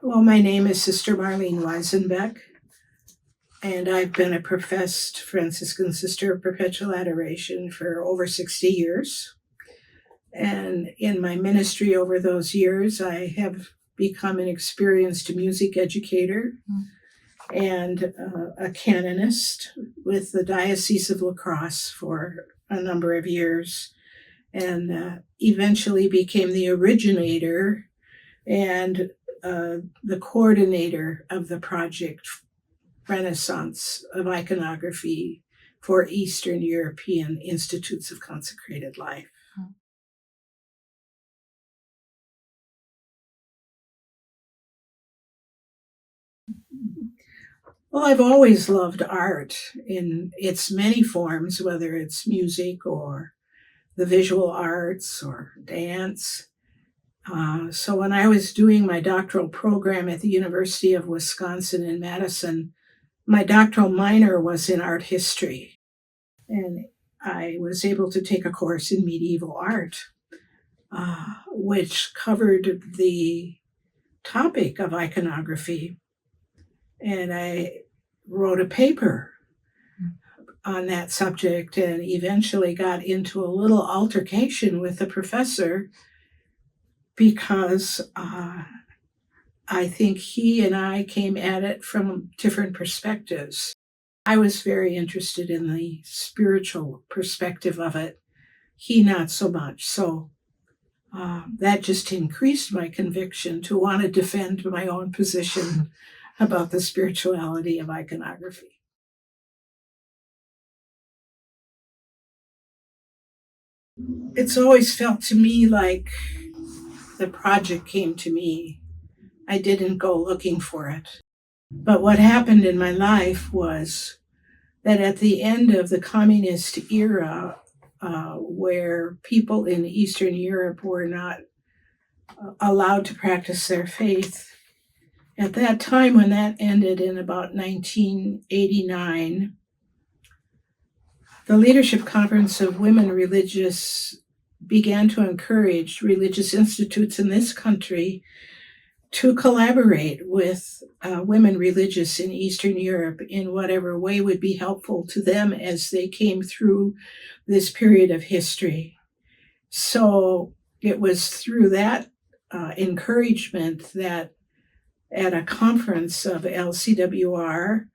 Well, my name is Sister Marlene Weisenbeck, and I've been a professed Franciscan sister of Perpetual Adoration for over 60 years. And in my ministry over those years, I have become an experienced music educator and a canonist with the Diocese of La Crosse for a number of years, and eventually became the originator and the coordinator of the project Renaissance of Iconography for Eastern European Institutes of Consecrated Life. Well, I've always loved art in its many forms, whether it's music or the visual arts or dance. So when I was doing my doctoral program at the University of Wisconsin in Madison, my doctoral minor was in art history, and I was able to take a course in medieval art, which covered the topic of iconography. And I wrote a paper on that subject and eventually got into a little altercation with the professor because I think he and I came at it from different perspectives. I was very interested in the spiritual perspective of it. He not so much. So that just increased my conviction to want to defend my own position about the spirituality of iconography. It's always felt to me like the project came to me. I didn't go looking for it. But what happened in my life was that at the end of the communist era, where people in Eastern Europe were not allowed to practice their faith, at that time when that ended in about 1989, the Leadership Conference of Women Religious began to encourage religious institutes in this country to collaborate with women religious in Eastern Europe in whatever way would be helpful to them as they came through this period of history. So it was through that encouragement that at a conference of LCWR,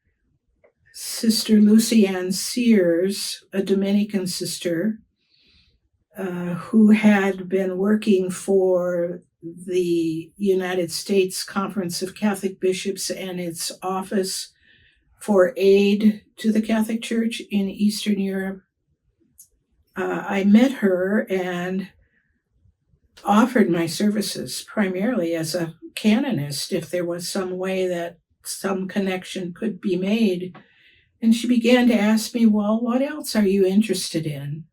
Sister Lucianne Sears, a Dominican sister, who had been working for the United States Conference of Catholic Bishops and its office for aid to the Catholic Church in Eastern Europe. I met her and offered my services primarily as a canonist if there was some way that some connection could be made. And she began to ask me, well, what else are you interested in?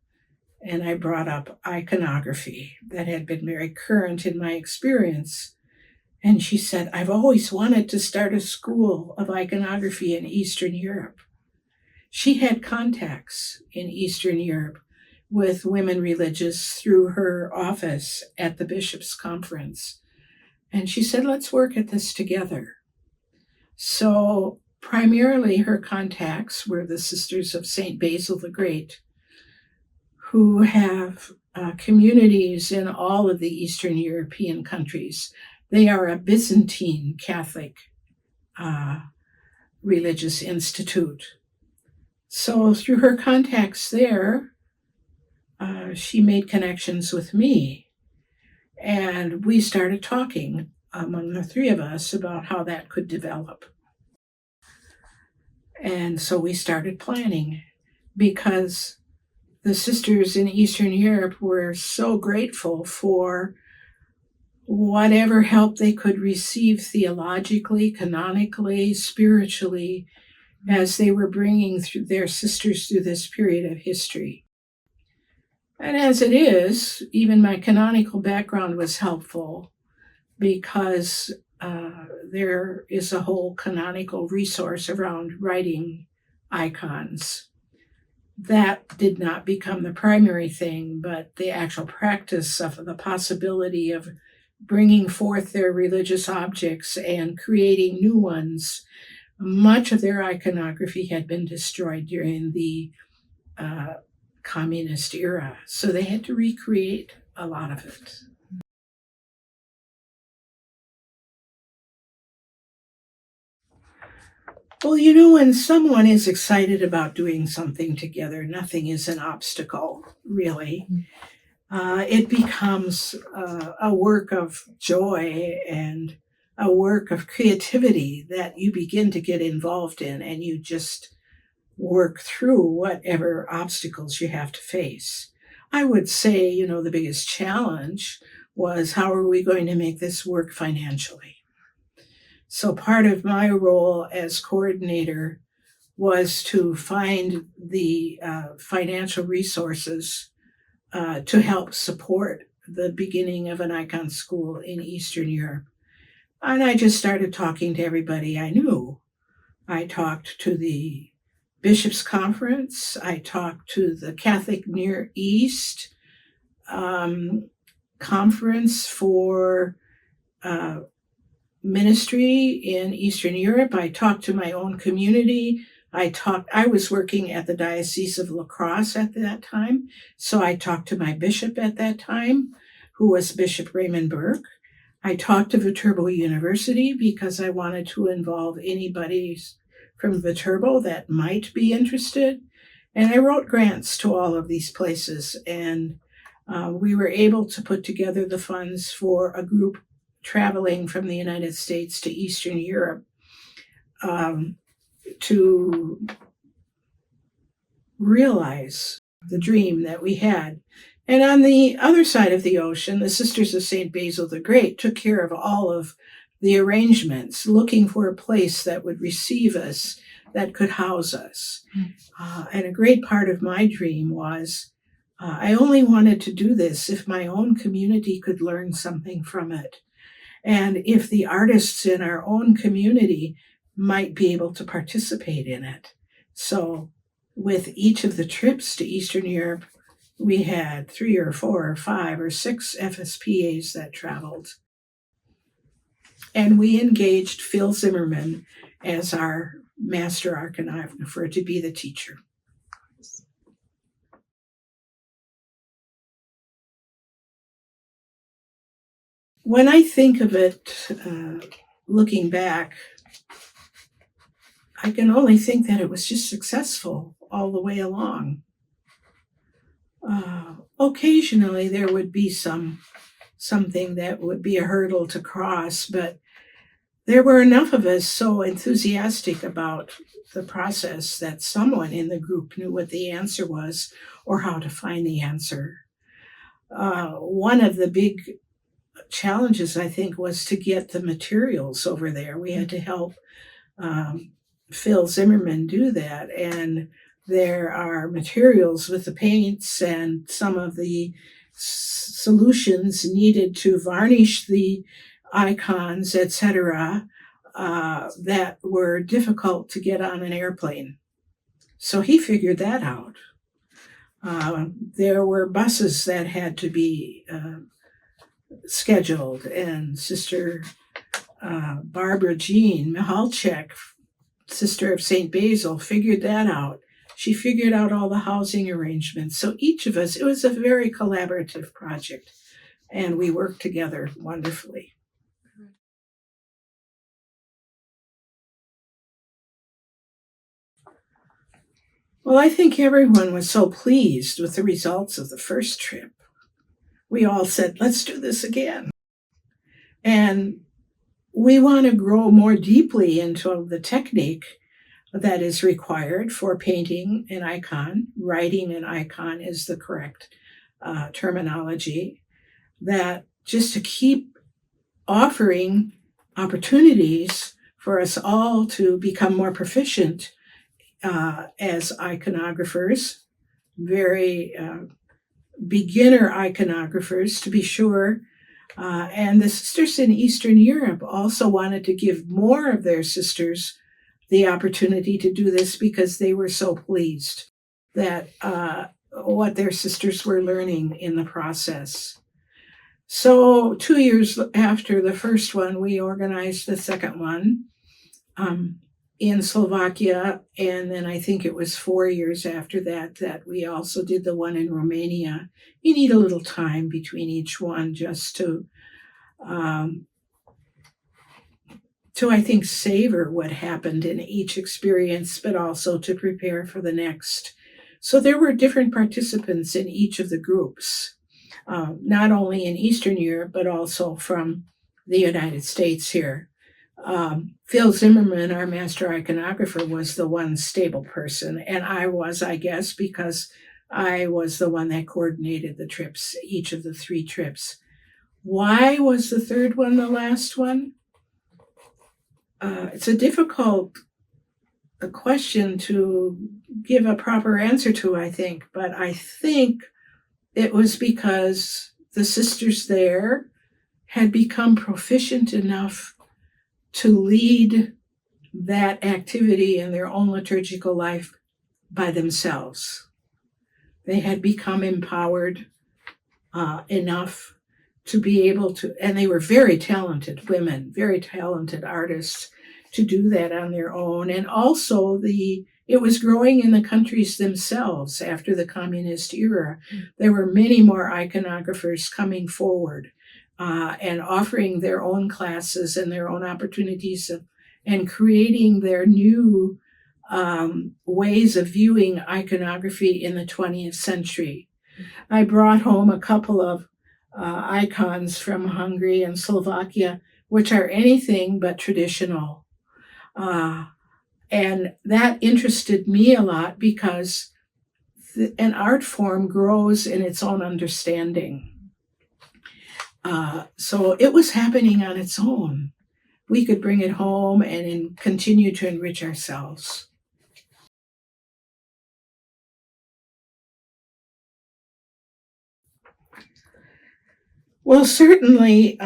And I brought up iconography that had been very current in my experience. And she said, I've always wanted to start a school of iconography in Eastern Europe. She had contacts in Eastern Europe with women religious through her office at the Bishops' Conference. And she said, let's work at this together. So primarily her contacts were the Sisters of St. Basil the Great, who have communities in all of the Eastern European countries. They are a Byzantine Catholic religious institute. So through her contacts there, she made connections with me. And we started talking among the three of us about how that could develop. And so we started planning because the sisters in Eastern Europe were so grateful for whatever help they could receive theologically, canonically, spiritually, as they were bringing through their sisters through this period of history. And as it is, even my canonical background was helpful because there is a whole canonical resource around writing icons. That did not become the primary thing, but the actual practice of the possibility of bringing forth their religious objects and creating new ones. Much of their iconography had been destroyed during the uh, communist era, so they had to recreate a lot of it. Well, when someone is excited about doing something together, nothing is an obstacle, really. It becomes a work of joy and a work of creativity that you begin to get involved in, and you just work through whatever obstacles you have to face. I would say, the biggest challenge was, how are we going to make this work financially? So part of my role as coordinator was to find the financial resources to help support the beginning of an icon school in Eastern Europe. And I just started talking to everybody I knew. I talked to the Bishops' Conference. I talked to the Catholic Near East Conference for ministry in Eastern Europe. I talked to my own community. I was working at the Diocese of La Crosse at that time, so I talked to my bishop at that time, who was Bishop Raymond Burke. I talked to Viterbo University because I wanted to involve anybody from Viterbo that might be interested. And I wrote grants to all of these places, and we were able to put together the funds for a group traveling from the United States to Eastern Europe to realize the dream that we had. And on the other side of the ocean, the Sisters of St. Basil the Great took care of all of the arrangements, looking for a place that would receive us, that could house us. And a great part of my dream was, I only wanted to do this if my own community could learn something from it. And if the artists in our own community might be able to participate in it. So with each of the trips to Eastern Europe, we had 3 or 4 or 5 or 6 FSPAs that traveled. And we engaged Phil Zimmerman as our master iconographer to be the teacher. When I think of it, looking back, I can only think that it was just successful all the way along. Occasionally there would be something that would be a hurdle to cross, but there were enough of us so enthusiastic about the process that someone in the group knew what the answer was or how to find the answer. One of the big challenges, I think, was to get the materials over there. We had to help Phil Zimmerman do that, and there are materials with the paints and some of the solutions needed to varnish the icons, etc., that were difficult to get on an airplane. So he figured that out. There were buses that had to be scheduled, and Sister Barbara Jean Mihalchek, Sister of St. Basil, figured that out. She figured out all the housing arrangements. So each of us, it was a very collaborative project, and we worked together wonderfully. Well, I think everyone was so pleased with the results of the first trip. We all said, let's do this again. And we want to grow more deeply into the technique that is required for painting an icon. Writing an icon is the correct terminology. That just to keep offering opportunities for us all to become more proficient as iconographers, very beginner iconographers, to be sure. And the sisters in Eastern Europe also wanted to give more of their sisters the opportunity to do this because they were so pleased that what their sisters were learning in the process. So 2 years after the first one, we organized the second one in Slovakia. And then I think it was 4 years after that that we also did the one in Romania. You need a little time between each one just um, I think, savor what happened in each experience, but also to prepare for the next. So there were different participants in each of the groups, not only in Eastern Europe, but also from the United States here. Phil Zimmerman, our master iconographer, was the one stable person. And I was, I guess, because I was the one that coordinated the trips, each of the 3 trips. Why was the third one the last one? It's a difficult question to give a proper answer to, I think. But I think it was because the sisters there had become proficient enough to lead that activity in their own liturgical life by themselves. They had become empowered enough to be able to, and they were very talented women, very talented artists, to do that on their own. And also it was growing in the countries themselves after the communist era. There were many more iconographers coming forward and offering their own classes and their own opportunities and creating their new ways of viewing iconography in the 20th century. I brought home a couple of icons from Hungary and Slovakia, which are anything but traditional. And that interested me a lot because an art form grows in its own understanding. So it was happening on its own. We could bring it home and continue to enrich ourselves. Well, certainly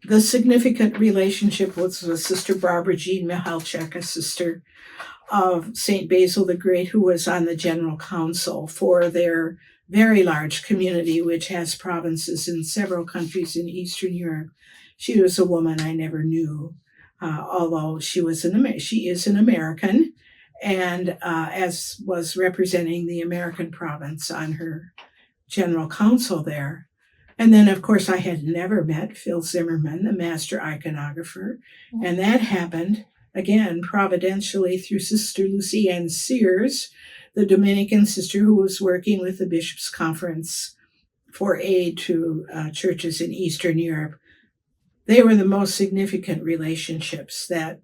the significant relationship was with Sister Barbara Jean Michalczak, a sister of St. Basil the Great, who was on the General Council for their very large community, which has provinces in several countries in Eastern Europe. She was a woman I never knew, although she is an American, and as was representing the American province on her General Council there. And then, of course, I had never met Phil Zimmerman, the master iconographer. And that happened, again, providentially through Sister Lucy Ann Sears, the Dominican sister who was working with the Bishops' Conference for aid to churches in Eastern Europe. They were the most significant relationships that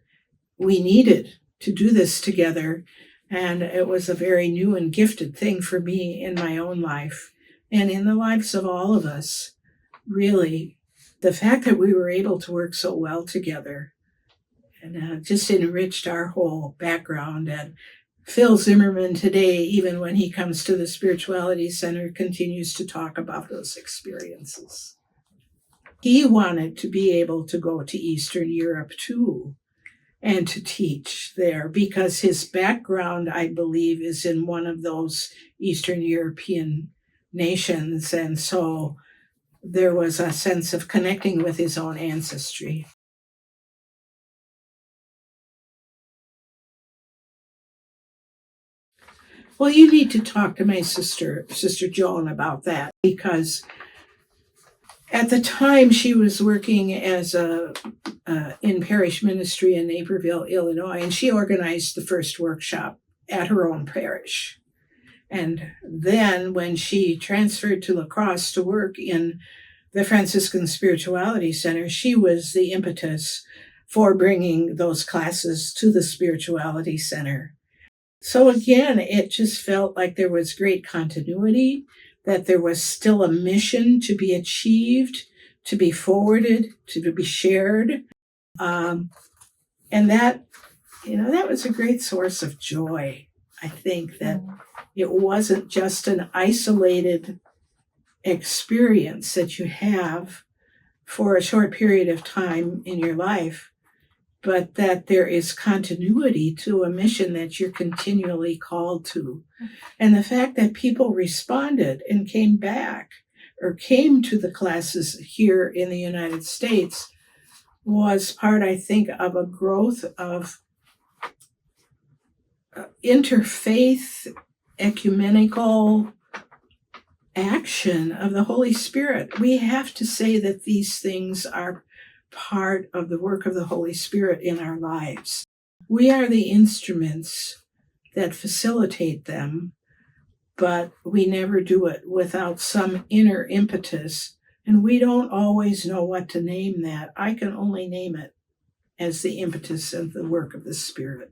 we needed to do this together. And it was a very new and gifted thing for me in my own life. And in the lives of all of us, really, the fact that we were able to work so well together and just enriched our whole background. And Phil Zimmerman today, even when he comes to the Spirituality Center, continues to talk about those experiences. He wanted to be able to go to Eastern Europe too and to teach there because his background, I believe, is in one of those Eastern European nations, and so there was a sense of connecting with his own ancestry. Well, you need to talk to my sister Joan, about that, because at the time she was working as in parish ministry in Naperville, Illinois, and she organized the first workshop at her own parish. And then when she transferred to La Crosse to work in the Franciscan Spirituality Center, she was the impetus for bringing those classes to the Spirituality Center. So again, it just felt like there was great continuity, that there was still a mission to be achieved, to be forwarded, to be shared. And that, that was a great source of joy. I think that it wasn't just an isolated experience that you have for a short period of time in your life, but that there is continuity to a mission that you're continually called to. And the fact that people responded and came back or came to the classes here in the United States was part, I think, of a growth of interfaith, ecumenical action of the Holy Spirit. We have to say that these things are part of the work of the Holy Spirit in our lives. We are the instruments that facilitate them, but we never do it without some inner impetus, and we don't always know what to name that. I can only name it as the impetus of the work of the Spirit.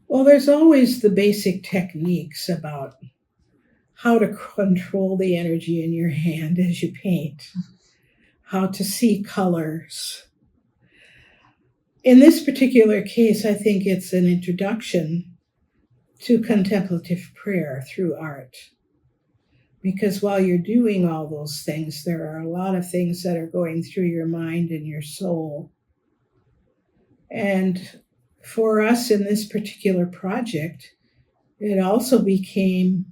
Well, there's always the basic techniques about how to control the energy in your hand as you paint, how to see colors. In this particular case, I think it's an introduction to contemplative prayer through art. Because while you're doing all those things, there are a lot of things that are going through your mind and your soul. And for us in this particular project, it also became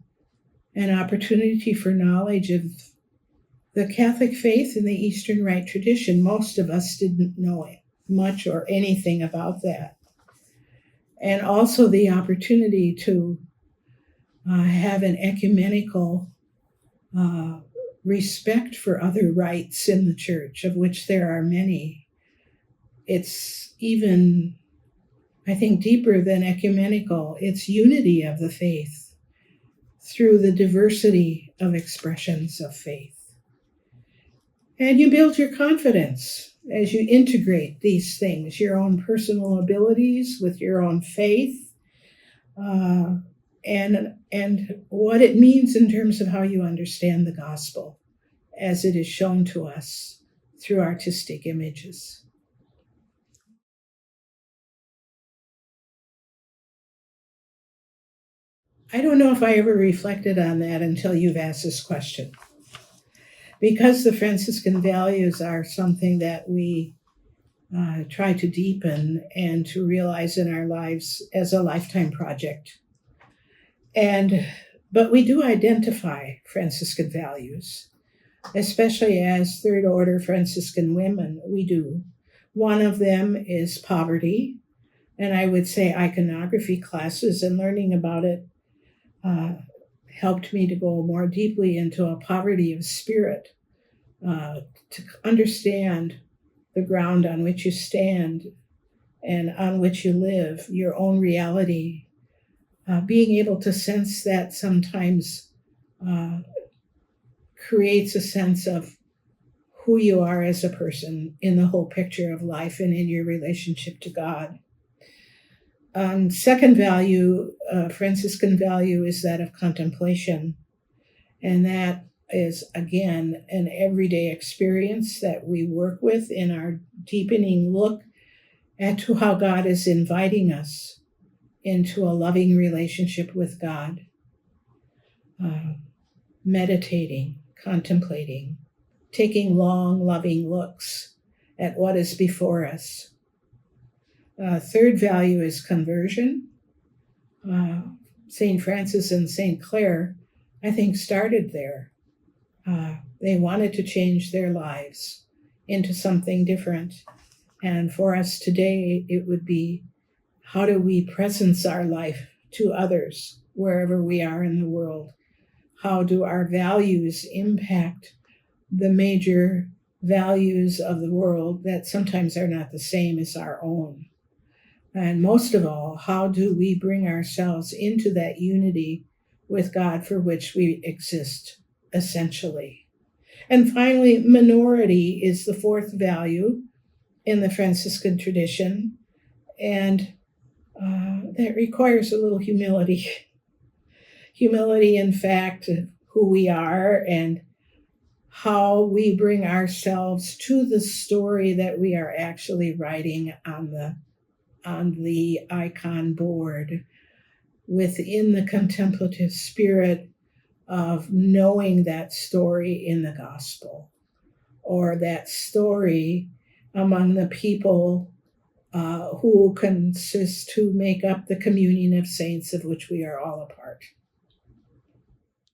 an opportunity for knowledge of the Catholic faith and the Eastern Rite tradition. Most of us didn't know much or anything about that. And also the opportunity to have an ecumenical respect for other rites in the church, of which there are many. It's even, I think, deeper than ecumenical. It's unity of the faith through the diversity of expressions of faith. And you build your confidence as you integrate these things, your own personal abilities with your own faith, and what it means in terms of how you understand the gospel as it is shown to us through artistic images. I don't know if I ever reflected on that until you've asked this question. Because the Franciscan values are something that we try to deepen and to realize in our lives as a lifetime project. But we do identify Franciscan values, especially as third order Franciscan women, we do. One of them is poverty, and I would say iconography classes and learning about it helped me to go more deeply into a poverty of spirit, to understand the ground on which you stand and on which you live, your own reality. Being able to sense that sometimes creates a sense of who you are as a person in the whole picture of life and in your relationship to God. Second value, Franciscan value, is that of contemplation. And that is, again, an everyday experience that we work with in our deepening look at to how God is inviting us into a loving relationship with God. Meditating, contemplating, taking long, loving looks at what is before us. Third value is conversion. St. Francis and St. Clare, I think, started there. They wanted to change their lives into something different. And for us today, it would be, how do we presence our life to others wherever we are in the world? How do our values impact the major values of the world that sometimes are not the same as our own? And most of all, how do we bring ourselves into that unity with God for which we exist, essentially? And finally, minority is the fourth value in the Franciscan tradition, and that requires a little humility. Humility, in fact, who we are and how we bring ourselves to the story that we are actually writing on the icon board, within the contemplative spirit of knowing that story in the gospel, or that story among the people who make up the communion of saints of which we are all a part.